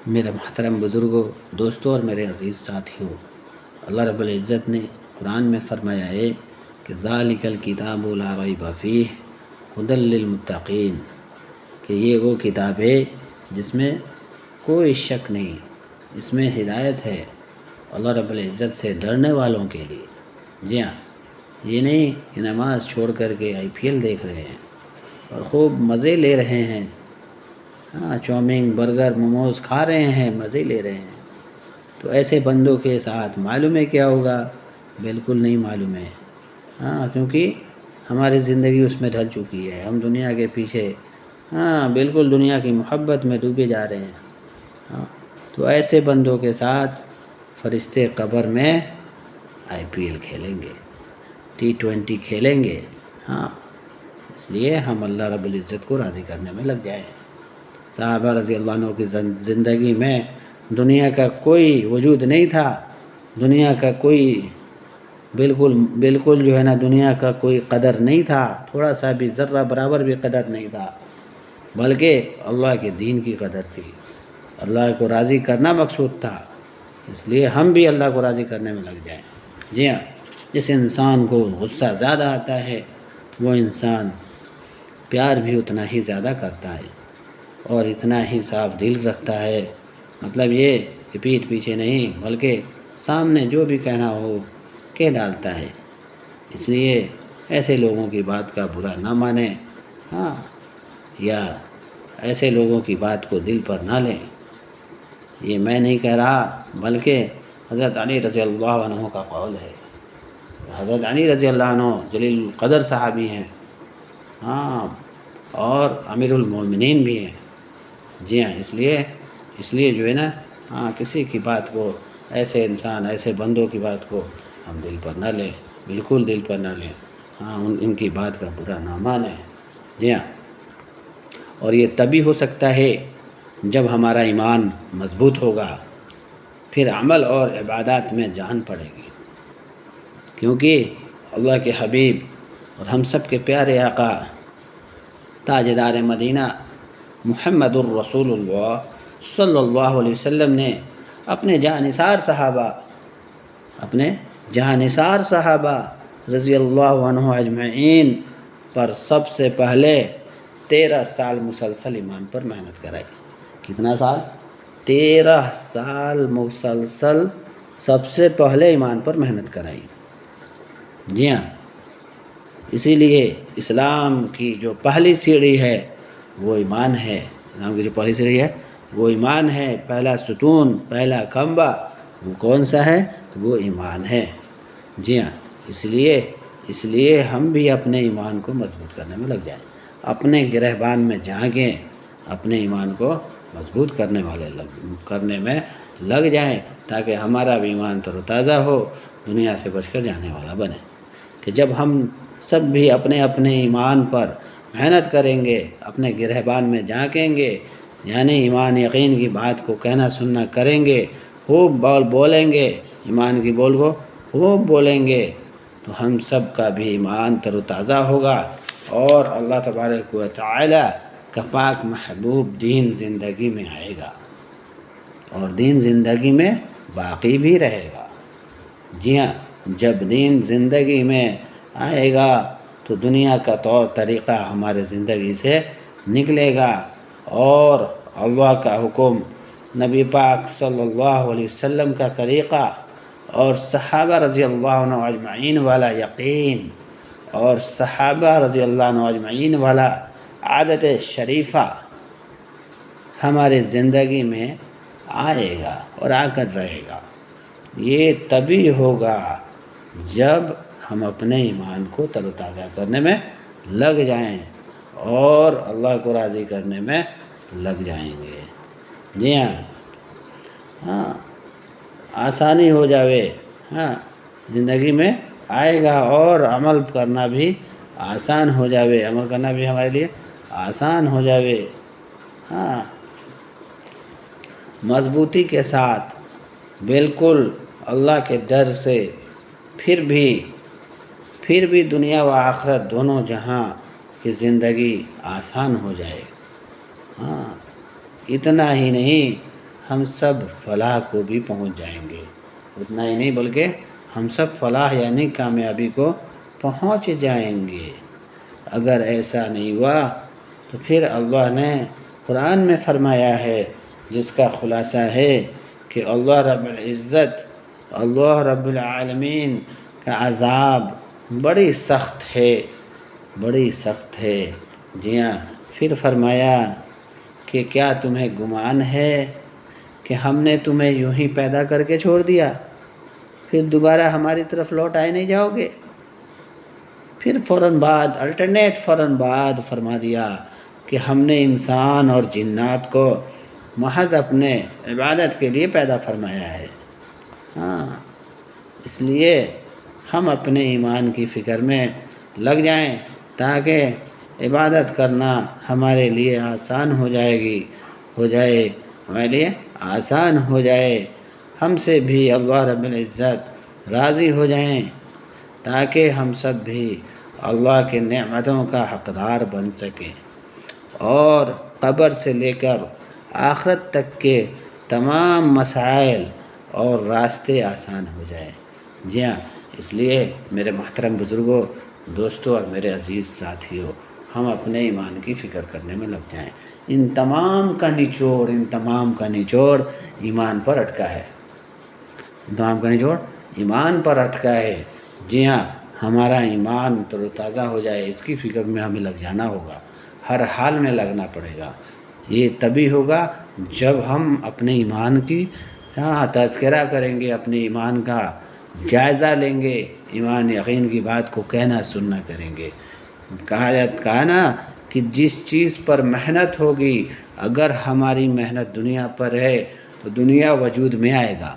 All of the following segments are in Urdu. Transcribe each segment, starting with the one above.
میرے محترم بزرگوں، دوستوں اور میرے عزیز ساتھیوں، اللہ رب العزت نے قرآن میں فرمایا ہے کہ ذالک الکتاب لا ریب فیہ ھدی للمتقین، کہ یہ وہ کتاب ہے جس میں کوئی شک نہیں، اس میں ہدایت ہے اللہ رب العزت سے ڈرنے والوں کے لیے۔ جی ہاں، یہ نہیں کہ نماز چھوڑ کر کے IPL دیکھ رہے ہیں اور خوب مزے لے رہے ہیں، چاؤمین برگر موموز کھا رہے ہیں، مزے لے رہے ہیں، تو ایسے بندوں کے ساتھ معلوم ہے کیا ہوگا؟ بالکل نہیں معلوم ہے، کیونکہ ہماری زندگی اس میں ڈھل چکی ہے، ہم دنیا کے پیچھے بالکل دنیا کی محبت میں ڈوبے جا رہے ہیں۔ تو ایسے بندوں کے ساتھ فرشتے قبر میں IPL کھیلیں گے، T20 کھیلیں گے۔ اس لیے ہم اللہ رب العزت کو راضی کرنے میں لگ جائیں۔ صحابہ رضی اللہ عنہ کی زندگی میں دنیا کا کوئی وجود نہیں تھا، دنیا کا کوئی بالکل جو ہے نا، دنیا کا کوئی قدر نہیں تھا، تھوڑا سا بھی ذرہ برابر بھی قدر نہیں تھا، بلکہ اللہ کے دین کی قدر تھی، اللہ کو راضی کرنا مقصود تھا۔ اس لیے ہم بھی اللہ کو راضی کرنے میں لگ جائیں۔ جی ہاں، جس انسان کو غصہ زیادہ آتا ہے وہ انسان پیار بھی اتنا ہی زیادہ کرتا ہے اور اتنا ہی صاف دل رکھتا ہے، مطلب یہ کہ پیٹھ پیچھے نہیں بلکہ سامنے جو بھی کہنا ہو کہہ ڈالتا ہے۔ اس لیے ایسے لوگوں کی بات کا برا نہ مانیں، یا ایسے لوگوں کی بات کو دل پر نہ لیں۔ یہ میں نہیں کہہ رہا بلکہ حضرت علی رضی اللہ عنہ کا قول ہے۔ حضرت علی رضی اللہ عنہ جلیل القدر صحابی ہیں، اور امیر المومنین بھی ہیں۔ جی ہاں، اس لیے جو ہے نا، کسی کی بات کو، ایسے انسان ایسے بندوں کی بات کو ہم دل پر نہ لیں، بالکل دل پر نہ لیں، ان کی بات کا برا نہ مانیں۔ جی ہاں، اور یہ تبھی ہو سکتا ہے جب ہمارا ایمان مضبوط ہوگا، پھر عمل اور عبادات میں جان پڑے گی، کیونکہ اللہ کے حبیب اور ہم سب کے پیارے آقا تاجدار مدینہ محمد الرسول اللہ صلی اللہ علیہ وسلم نے اپنے جہانثار صحابہ رضی اللہ عنہ اجمعین پر سب سے پہلے 13 سال مسلسل ایمان پر محنت کرائی۔ کتنا سال؟ 13 سال مسلسل سب سے پہلے ایمان پر محنت کرائی۔ جی ہاں، اسی لیے اسلام کی جو پہلی سیڑھی ہے وہ ایمان ہے۔ اسلام کی جو پہلی سیڑھی ہے وہ ایمان ہے، پہلا ستون، پہلا کھمبا وہ کون سا ہے؟ تو وہ ایمان ہے۔ جی ہاں، اس لیے ہم بھی اپنے ایمان کو مضبوط کرنے میں لگ جائیں، اپنے گرہبان میں جھانکیں، اپنے ایمان کو مضبوط کرنے میں لگ جائیں، تاکہ ہمارا بھی ایمان تر و تازہ ہو، دنیا سے بچ کر جانے والا بنے۔ کہ جب ہم سب بھی اپنے ایمان پر محنت کریں گے، اپنے گرہبان میں جھانکیں گے، یعنی ایمان یقین کی بات کو کہنا سننا کریں گے، خوب بولیں گے، ایمان کی بول کو خوب بولیں گے، تو ہم سب کا بھی ایمان تر و تازہ ہوگا، اور اللہ تبارک و تعالی کا پاک محبوب دین زندگی میں آئے گا، اور دین زندگی میں باقی بھی رہے گا۔ جی ہاں، جب دین زندگی میں آئے گا تو دنیا کا طور طریقہ ہمارے زندگی سے نکلے گا، اور اللہ کا حکم، نبی پاک صلی اللہ علیہ وسلم کا طریقہ، اور صحابہ رضی اللہ عنہ اجمعین والا یقین، اور صحابہ رضی اللہ عنہ اجمعین والا عادت شریفہ ہمارے زندگی میں آئے گا اور آ کر رہے گا۔ یہ تبھی ہوگا جب ہم اپنے ایمان کو تر و تازہ کرنے میں لگ جائیں اور اللہ کو راضی کرنے میں لگ جائیں گے۔ جی ہاں، آسانی ہو جاوے، زندگی میں آئے گا، اور عمل کرنا بھی آسان ہو جاوے، عمل کرنا بھی ہمارے لیے آسان ہو جاوے۔ مضبوطی کے ساتھ، بالکل اللہ کے ڈر سے، پھر بھی دنیا و آخرت دونوں جہاں کی زندگی آسان ہو جائے۔ اتنا ہی نہیں، ہم سب فلاح کو بھی پہنچ جائیں گے۔ اتنا ہی نہیں بلکہ ہم سب فلاح یعنی کامیابی کو پہنچ جائیں گے۔ اگر ایسا نہیں ہوا تو پھر اللہ نے قرآن میں فرمایا ہے، جس کا خلاصہ ہے کہ اللہ رب العزت، اللہ رب العالمین کا عذاب بڑی سخت ہے، بڑی سخت ہے۔ جی ہاں، پھر فرمایا کہ کیا تمہیں گمان ہے کہ ہم نے تمہیں یوں ہی پیدا کر کے چھوڑ دیا، پھر دوبارہ ہماری طرف لوٹ آئے نہیں جاؤ گے؟ پھر فوراً بعد فرما دیا کہ ہم نے انسان اور جنات کو محض اپنے عبادت کے لیے پیدا فرمایا ہے۔ ہاں، اس لیے ہم اپنے ایمان کی فکر میں لگ جائیں تاکہ عبادت کرنا ہمارے لیے آسان ہو جائے ہمارے لیے آسان ہو جائے، ہم سے بھی اللہ رب العزت راضی ہو جائیں، تاکہ ہم سب بھی اللہ کے نعمتوں کا حقدار بن سکیں اور قبر سے لے کر آخرت تک کے تمام مسائل اور راستے آسان ہو جائیں۔ جی ہاں، اس لیے میرے محترم بزرگوں، دوستوں اور میرے عزیز ساتھیوں، ہم اپنے ایمان کی فکر کرنے میں لگ جائیں۔ ان تمام کا نچوڑ ایمان پر اٹکا ہے، ایمان پر اٹکا ہے۔ جی ہاں، ہمارا ایمان تر و تازہ ہو جائے، اس کی فکر میں ہمیں لگ جانا ہوگا، ہر حال میں لگنا پڑے گا۔ یہ تبھی ہوگا جب ہم اپنے ایمان کی تذکرہ کریں گے، اپنے ایمان کا جائزہ لیں گے، ایمان یقین کی بات کو کہنا سننا کریں گے۔ کہا نا کہ جس چیز پر محنت ہوگی، اگر ہماری محنت دنیا پر ہے تو دنیا وجود میں آئے گا،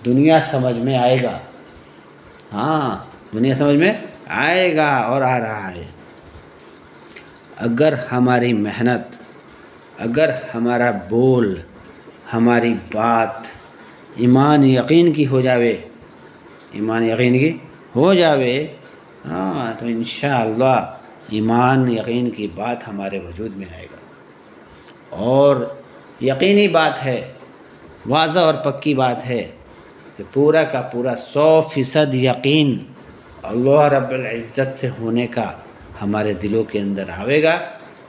دنیا سمجھ میں آئے گا۔ ہاں، دنیا سمجھ میں آئے گا اور آ رہا ہے۔ اگر ہماری محنت، اگر ہمارا بول، ہماری بات ایمان یقین کی ہو جاوے، تو انشاءاللہ ایمان یقین کی بات ہمارے وجود میں آئے گا۔ اور یقینی بات ہے، واضح اور پکی بات ہے کہ پورا کا پورا 100% یقین اللہ رب العزت سے ہونے کا ہمارے دلوں کے اندر آئے گا،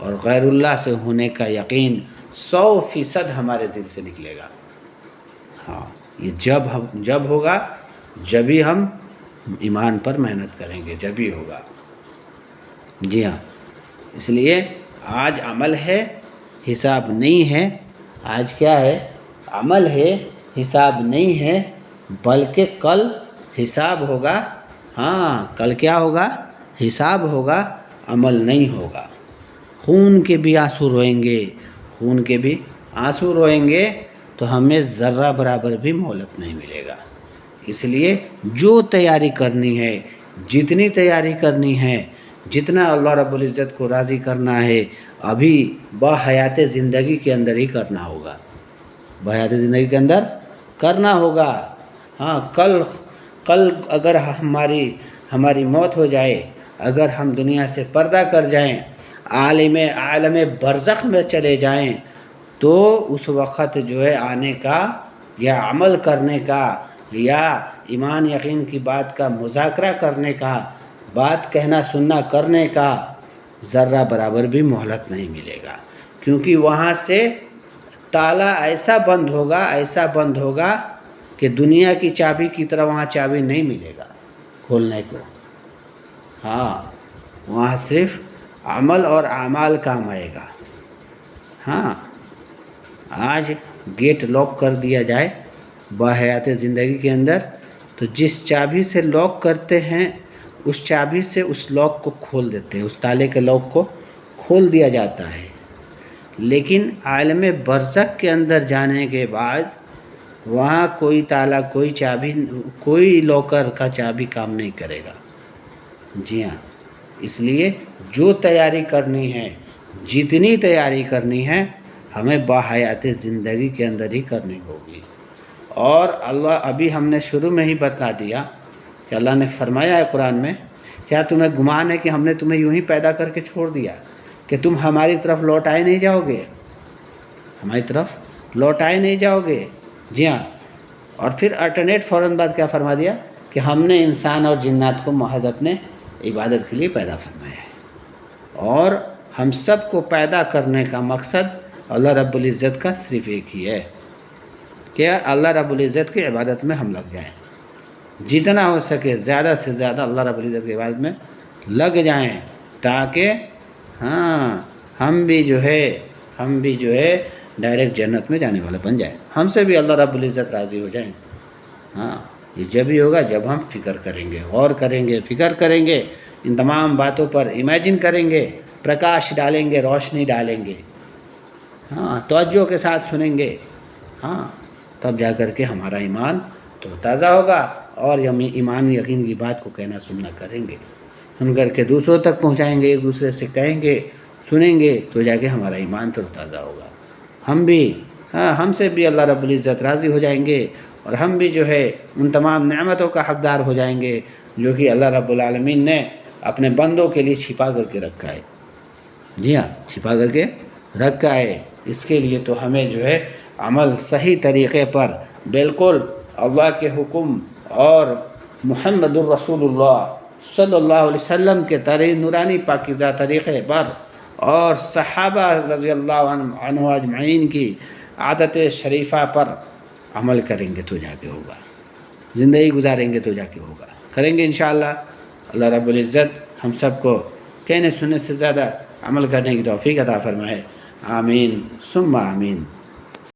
اور غیر اللہ سے ہونے کا یقین 100% ہمارے دل سے نکلے گا۔ ہاں، یہ جب ہوگا، جبھی ہم ایمان پر محنت کریں گے، جبھی ہوگا۔ جی ہاں، اس لیے آج عمل ہے، حساب نہیں ہے۔ آج کیا ہے؟ عمل ہے، حساب نہیں ہے، بلکہ کل حساب ہوگا۔ ہاں، کل کیا ہوگا؟ حساب ہوگا، عمل نہیں ہوگا۔ خون کے بھی آنسو روئیں گے تو ہمیں ذرہ برابر بھی مہلت نہیں ملے گا۔ اس لیے جو تیاری کرنی ہے، جتنی تیاری کرنی ہے، جتنا اللہ رب العزت کو راضی کرنا ہے، ابھی بحیات زندگی کے اندر ہی کرنا ہوگا، بحیات زندگی کے اندر کرنا ہوگا۔ ہاں، کل اگر ہماری موت ہو جائے، اگر ہم دنیا سے پردہ کر جائیں، عالم برزخ میں چلے جائیں، تو اس وقت جو ہے آنے کا یا عمل کرنے کا یا ایمان یقین کی بات کا مذاکرہ کرنے کا، بات کہنا سننا کرنے کا ذرہ برابر بھی مہلت نہیں ملے گا، کیونکہ وہاں سے تالا ایسا بند ہوگا کہ دنیا کی چابی کی طرح وہاں چابی نہیں ملے گا کھولنے کو۔ ہاں، وہاں صرف عمل اور اعمال کام آئے گا۔ ہاں، آج گیٹ لاک کر دیا جائے بحیات زندگی کے اندر، تو جس چابی سے لاک کرتے ہیں، اس چابی سے اس لاک کو کھول دیتے ہیں، اس تالے کے لاک کو کھول دیا جاتا ہے۔ لیکن عالم برزخ کے اندر جانے کے بعد وہاں کوئی تالا، کوئی چابی، کوئی لاکر کا چابی کام نہیں کرے گا۔ جی ہاں، اس لیے جو تیاری کرنی ہے، جتنی تیاری کرنی ہے، ہمیں بحیات زندگی کے اندر ہی کرنی ہوگی۔ اور اللہ ابھی ہم نے شروع میں ہی بتا دیا کہ اللہ نے فرمایا ہے قرآن میں، کیا تمہیں گمان ہے کہ ہم نے تمہیں یوں ہی پیدا کر کے چھوڑ دیا کہ تم ہماری طرف لوٹ آئے نہیں جاؤ گے؟ ہماری طرف لوٹائے نہیں جاؤ گے. جی ہاں. اور پھر الٹرنیٹ فوراً بعد کیا فرما دیا کہ ہم نے انسان اور جنات کو محض اپنے عبادت کے لیے پیدا فرمایا ہے، اور ہم سب کو پیدا کرنے کا مقصد اللہ رب العزت کا صرف ایک ہی ہے کہ اللہ رب العزت کی عبادت میں ہم لگ جائیں. جتنا ہو سکے زیادہ سے زیادہ اللہ رب العزت کی عبادت میں لگ جائیں، تاکہ ہم بھی جو ہے ڈائریکٹ جنت میں جانے والے بن جائیں، ہم سے بھی اللہ رب العزت راضی ہو جائیں. یہ جب ہی ہوگا جب ہم فکر کریں گے، غور کریں گے، فکر کریں گے، ان تمام باتوں پر امیجن کریں گے، پرکاش ڈالیں گے، روشنی ڈالیں گے، توجہ کے ساتھ سنیں گے، تب جا کر کے ہمارا ایمان تو تازہ ہوگا، اور ہم ایمان یقین کی بات کو کہنا سننا کریں گے، سن کر کے دوسروں تک پہنچائیں گے، ایک دوسرے سے کہیں گے، سنیں گے، تو جا کے ہمارا ایمان تو تازہ ہوگا. ہم سے بھی اللہ رب العزت راضی ہو جائیں گے، اور ہم بھی جو ہے ان تمام نعمتوں کا حقدار ہو جائیں گے جو کہ اللہ رب العالمین نے اپنے بندوں کے لیے چھپا کر کے رکھا ہے. جی ہاں، چھپا کر کے رکھا ہے. اس کے لیے تو ہمیں جو ہے عمل صحیح طریقے پر، بالکل اللہ کے حکم اور محمد الرسول اللہ صلی اللہ علیہ وسلم کے نورانی پاکیزہ طریقے پر، اور صحابہ رضی اللہ عنہ اجمعین کی عادت شریفہ پر عمل کریں گے تو جا کے ہوگا، زندگی گزاریں گے تو جا کے ہوگا. کریں گے انشاءاللہ. اللہ رب العزت ہم سب کو کہنے سننے سے زیادہ عمل کرنے کی توفیق عطا فرمائے. آمین ثم آمین.